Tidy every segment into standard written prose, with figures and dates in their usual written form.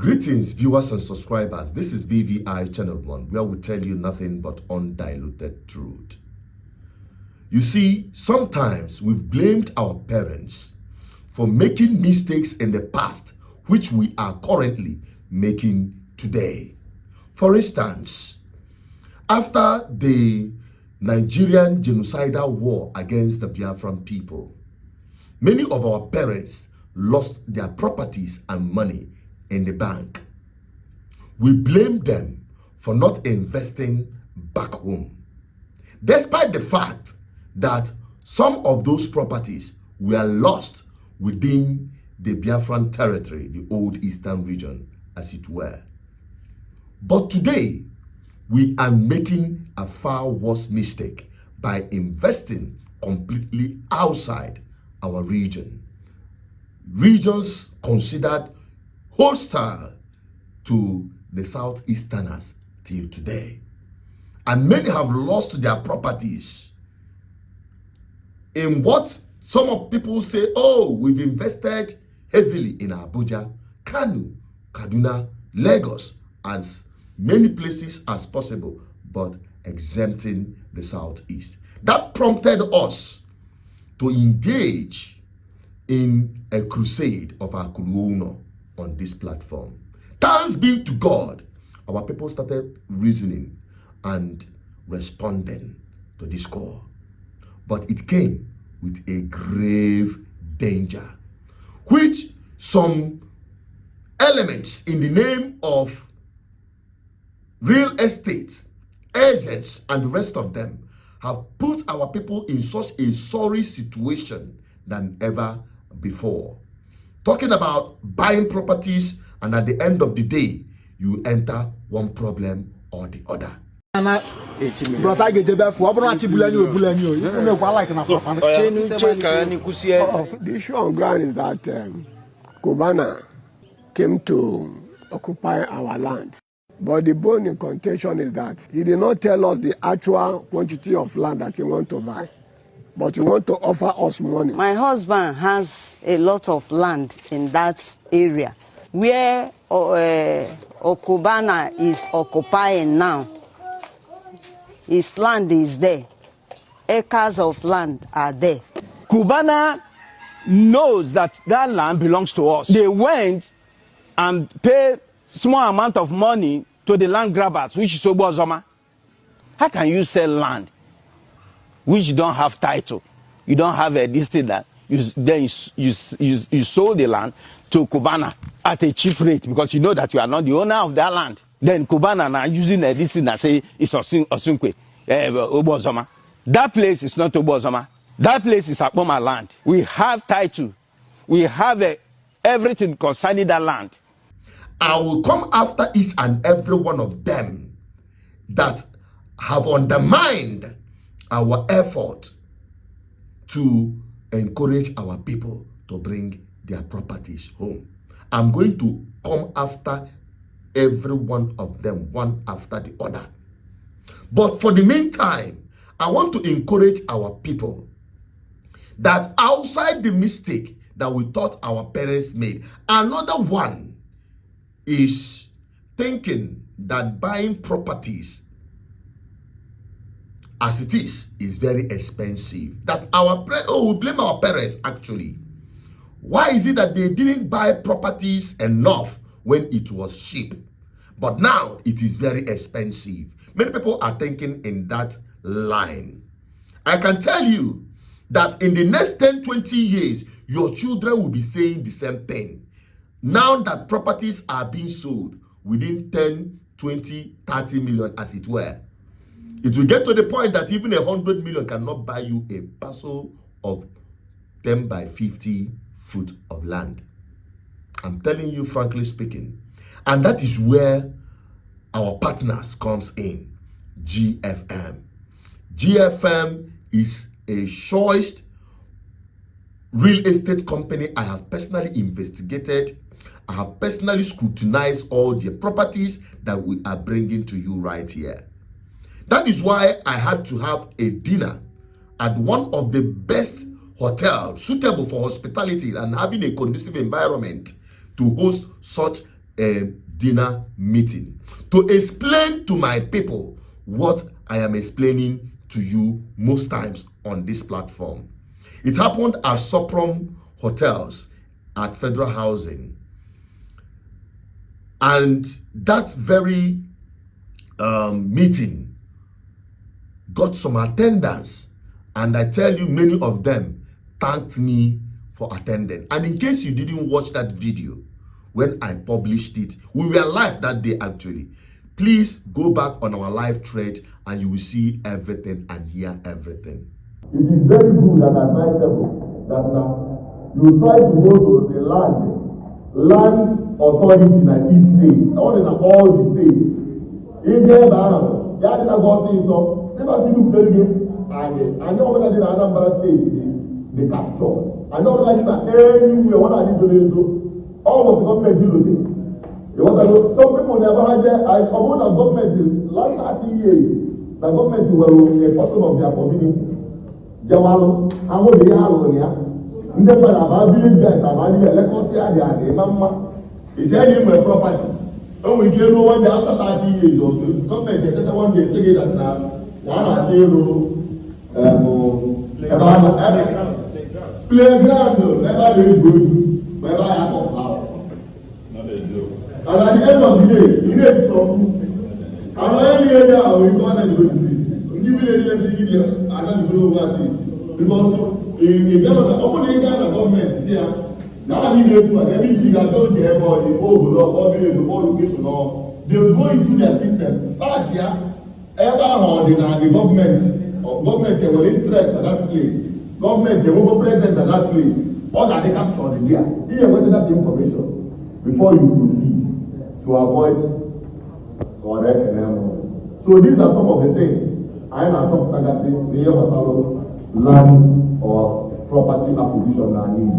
Greetings, viewers and subscribers. This is BVI Channel 1, where we tell you nothing but undiluted truth. You see, sometimes we've blamed our parents for making mistakes in the past, which we are currently making today. For instance, after the Nigerian genocidal war against the Biafran people, many of our parents lost their properties and money in the bank. We blame them for not investing back home, despite the fact that some of those properties were lost within the Biafran territory, the old eastern region, as it were. But today, we are making a far worse mistake by investing completely outside our region. Regions considered hostile to the Southeasterners till today. And many have lost their properties in what some of people say, oh, we've invested heavily in Abuja, Kanu, Kaduna, Lagos, as many places as possible, but exempting the Southeast. That prompted us to engage in a crusade of our Kuluono on this platform. Thanks be to God, our people started reasoning and responding to this call. But it came with a grave danger, which some elements in the name of real estate agents and the rest of them have put our people in such a sorry situation than ever before. Talking about buying properties, and at the end of the day, you enter one problem or the other. The issue on ground is that Cubana came to occupy our land. But the bone in contention is that he did not tell us the actual quantity of land that he wants to buy, but he wants to offer us money. My husband has a lot of land in that area where Okubana is occupying now. His land is there. Acres of land are there. Cubana knows that that land belongs to us. They went and paid small amount of money to the land grabbers, which is Obozoma. How can you sell land which you don't have title? You don't have a listed that. Then you sold the land to Cubana at a cheap rate because you know that you are not the owner of that land. Then Cubana now using a listing that say it's Osunkwe, Obozoma. That place is not Obozoma. That place is Akpoma land. We have title. We have everything concerning that land. I will come after each and every one of them that have undermined our effort to encourage our people to bring their properties home. I'm going to come after every one of them, one after the other. But for the meantime, I want to encourage our people that outside the mistake that we thought our parents made, another one is thinking that buying properties as it is very expensive. That we blame our parents actually. Why is it that they didn't buy properties enough when it was cheap? But now it is very expensive. Many people are thinking in that line. I can tell you that in the next 10, 20 years, your children will be saying the same thing. Now that properties are being sold within 10, 20, 30 million as it were, it will get to the point that even 100 million cannot buy you a parcel of 10 by 50 foot of land. I'm telling you frankly speaking. And that is where our partners comes in, GFM. GFM is a choice real estate company I have personally investigated. I have personally scrutinized all the properties that we are bringing to you right here. That is why I had to have a dinner at one of the best hotels suitable for hospitality and having a conducive environment to host such a dinner meeting to explain to my people what I am explaining to you most times on this platform. It happened at Soprom Hotels at Federal Housing. And that very meeting got some attendance. And I tell you, many of them thanked me for attending. And in case you didn't watch that video, when I published it, we were live that day actually. Please go back on our live thread and you will see everything and hear everything. It is very good and advisable that now you try to go to the land authority in each state, or in all the states. In there, you are going to so. Say, I see you tell you, I know when I did Anambra State, the capture. I know when I did anywhere, what I did to almost government deal. Some people never had I promote the government in last 30 years. The government were a portion of their community. Jawalo, I want the Yalonia. Never have village guys, I've had a lecosia, Mama. It's any my property. And we came one day after 30 years or two. Government, one day say that now, playground, never really good. Wherever I have of now. And at the end of the day, you need some. And any area we call that the disease. You will listen to another overseas. Because in Ghana, only Ghana government here. Now you need to everything that don't care for the old or the old location or they go into their system. Start here, ever ordinary the government or government will interest at that place. Government will be present at that place. All that they capture the year. Here, what is that information before you proceed to avoid correct and so these are some of the things I am talking about land or property acquisition that I need.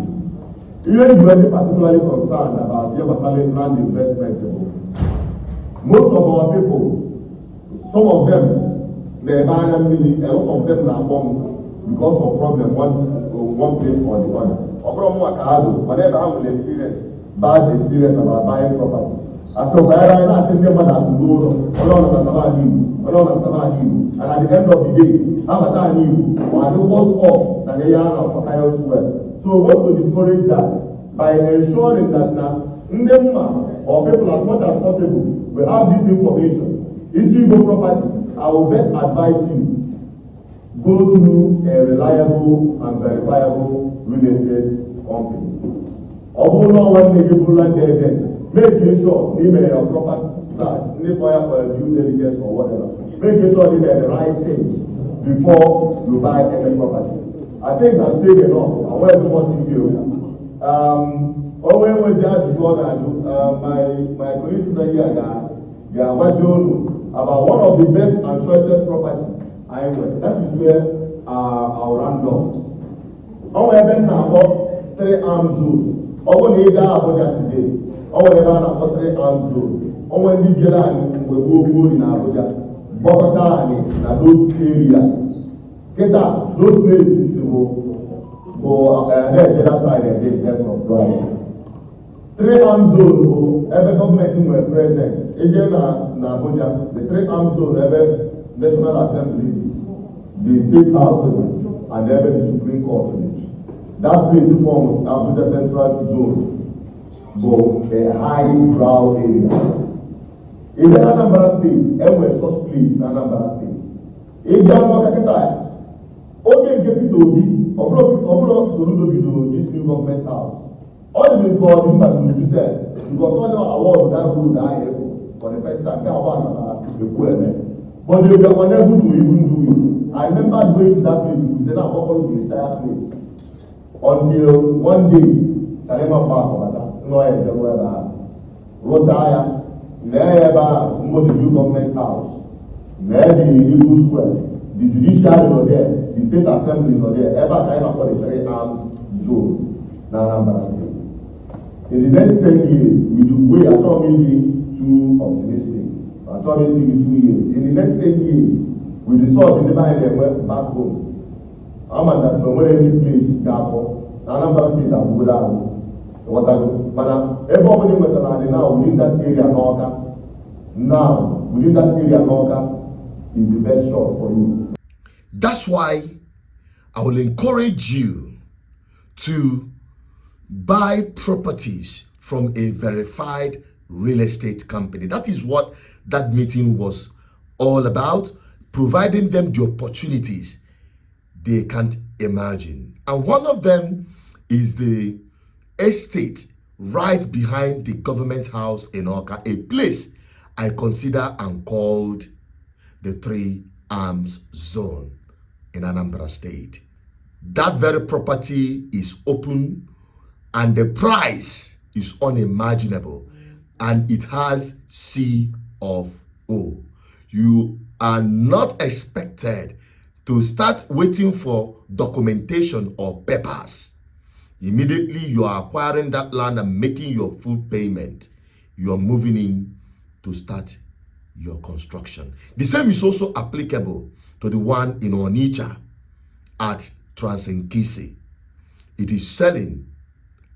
Even if you are particularly concerned about land investment, most of our people, some of them, they buy a lot of them are born because of problem one place or the other. Whenever I will experience bad experience about buying property. As so I send them to go and at the end of the day, have a time you or the worst off than they are for elsewhere. So we want to discourage that by ensuring that now or people as much as possible will have this information. If you go property, I will best advise you go through a reliable and verifiable real estate company. Although one Igboland agent, making sure they may have proper search, they have due diligence or whatever. Making sure they may the right things before you buy any property. I think I've said enough. I want to watch you. When was that before that? My colleagues here, they are about one of the best and choicest property I went. That is where our random. However, now 3 arms zone. Our neighbor Abuja today, our neighbor na 3 arms zone. Our Nigeria we go in Abuja, Bogota and those areas. Get that those places go the other side and take them from driving. 3 arms zone every government were present. Again na Abuja, the 3 arms zone every National Assembly, the State House and every the Supreme Court. That place forms Abuja Central Zone, but a high brow area. In the Anambra State, everywhere such place in Anambra State. In the Anambra State, this new government house. All the people called him back to say, because all the award that road I have for the first time, but they were unable to even do it. I remember going to that place, because then I walked the entire place. Until one day, Salema Park of that, no, I don't know about Rotaya, never the new government house, never the legal square, the judiciary not there, the state assembly not there, ever kind of the 3 arms zone, Anambra State. In the next 10 years, we are trying too optimistic. I trying to see 2 years. In the next 10 years, we resort in the back home. I'm at that no any place therefore Anambra State and Igboland But everybody now within that area is the best shot for you. That's why I will encourage you to buy properties from a verified real estate company. That is what that meeting was all about, providing them the opportunities they can't imagine. And one of them is the estate right behind the government house in Oka, a place I consider and called the Three Arms Zone in Anambra State. That very property is open and the price is unimaginable, and it has C of O. You are not expected to start waiting for documentation or papers. Immediately you are acquiring that land and making your full payment, you are moving in to start your construction. The same is also applicable to the one in Onitsha at Transenkisi. It is selling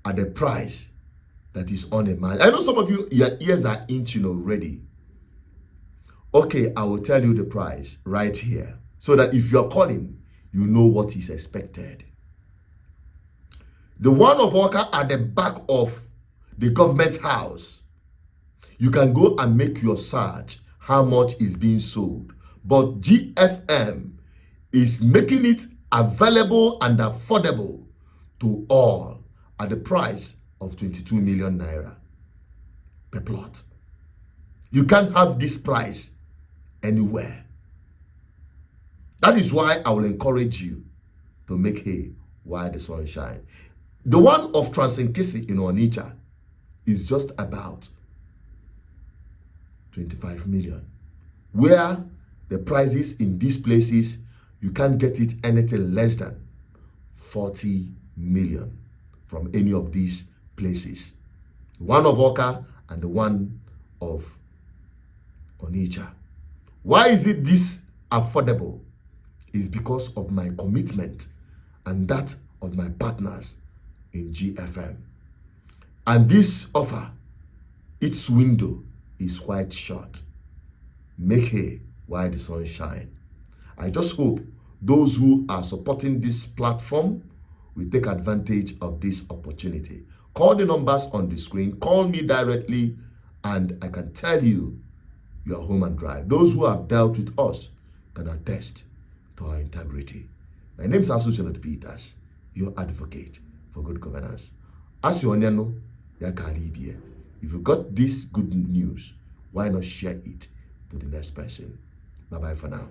at the price that is unimaginable. I know some of you, your ears are inching already. Okay, I will tell you the price right here, so that if you're calling, you know what is expected. The one of Oka at the back of the government house, you can go and make your search how much is being sold. But GFM is making it available and affordable to all at the price of 22 million naira per plot. You can't have this price anywhere. That is why I will encourage you to make hay while the sun shines. The one of Transenkisi in Onitsha is just about 25 million, where the prices in these places, you can't get it anything less than 40 million from any of these places. One of Oka and the one of Onitsha. Why is it this affordable? It's because of my commitment and that of my partners in GFM. And this offer, its window is quite short. Make hay while the sun shines. I just hope those who are supporting this platform will take advantage of this opportunity. Call the numbers on the screen, call me directly, and I can tell you are home and dry. Those who have dealt with us can attest to our integrity. My name is Asuchenot Peters, your advocate for good governance. As you know, if you got this good news, why not share it to the next person? Bye-bye for now.